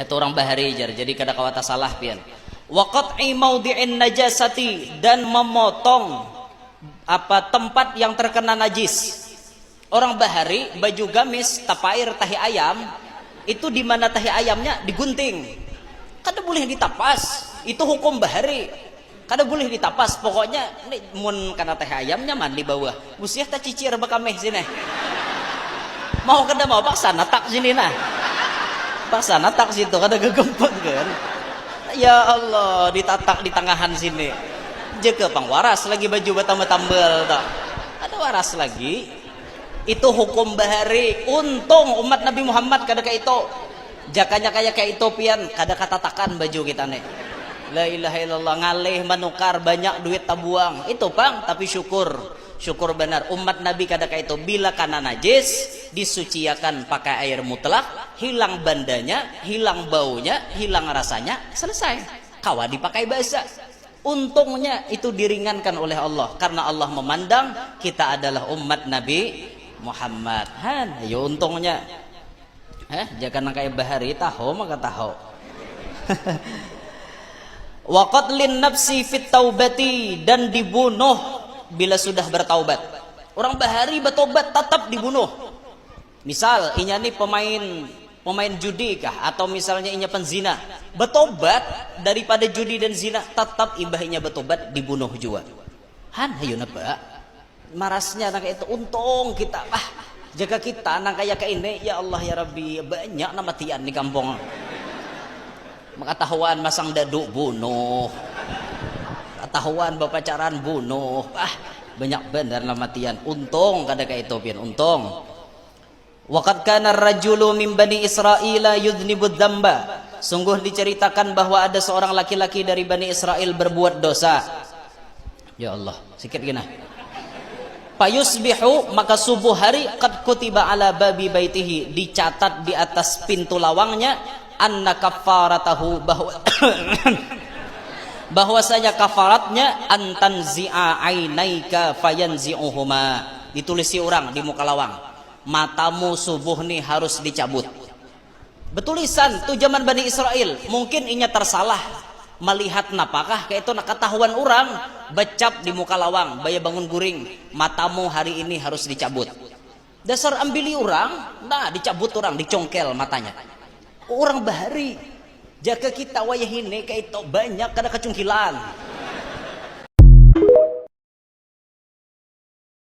Itu orang bahari jar, jadi kada kawata salah pian. Wa qat'i maudhi'in najasati, dan memotong apa tempat yang terkena najis. Orang bahari baju gamis tapair tahi ayam itu di mana tahi ayamnya digunting. Kada boleh ditapas. Itu hukum bahari. Kada boleh ditapas. Pokoknya ini mun kana tahi ayamnya man di bawah. Busiah ta cicir bakameh sini. Mau kada mau paksa natak sini nah. Paksa natak situ kada gegempet kan. Ya Allah, ditatak di tangahan sini. Jeke pangwaras lagi baju batambel tak. Ada waras lagi. Itu hukum bahari. Untung umat Nabi Muhammad kada kayak itu. Jakanya kayak itu pian kada katatakan baju kita nih. La ilaha illallah, ngalih menukar banyak duit tabuang. Itu pang, tapi syukur benar umat Nabi kada kayak itu. Bila kana najis disuciakan pakai air mutlak, hilang bandanya, hilang baunya, hilang rasanya, selesai. Kawa dipakai basah. Untungnya itu diringankan oleh Allah karena Allah memandang kita adalah umat Nabi Muhammad. Han, ayo untungnya. Jangan kayak bahari tahu maka tahu. Wa qatlin nafsi fit taubati, dan dibunuh bila sudah bertaubat. Orang bahari bertobat tetap dibunuh. Misal inya nih pemain judi kah, atau misalnya inya penzina, bertobat daripada judi dan zina, tetap ibahnya bertobat dibunuh juga. Han hayo napa? Marasnya nak itu untung kita jaga kita nang kayak ini ya Allah ya Rabbi, banyak nama tian di kampung. Makatahuan masang dadu bunuh. Katahuan bapacaran bunuh. Banyak benar nama tian. Untung kada kayak itu pian, untung. Waqad kana ar-rajulu min bani Israila yudhnibud dzamba. Sungguh diceritakan bahwa ada seorang laki-laki dari Bani Israel berbuat dosa. Ya Allah, sikit gina. Payusbihu, maka subuh hari qad kutiba ala babi baitihi, dicatat di atas pintu lawangnya anna kafaratahu, bahwasanya kafaratnya antanzi'a ainaika fayanzi'uhuma. Ditulisi orang di muka lawang, matamu subuh nih harus dicabut. Betulisan tuh zaman Bani Israel. Mungkin inya tersalah melihat napakah kayak itu nak ketahuan orang becap di muka lawang, baya bangun guring, matamu hari ini harus dicabut. Dasar ambili orang, nah dicabut orang, dicongkel matanya. Orang bahari jaga kita wayah ini kayak itu banyak kada kecungkilan.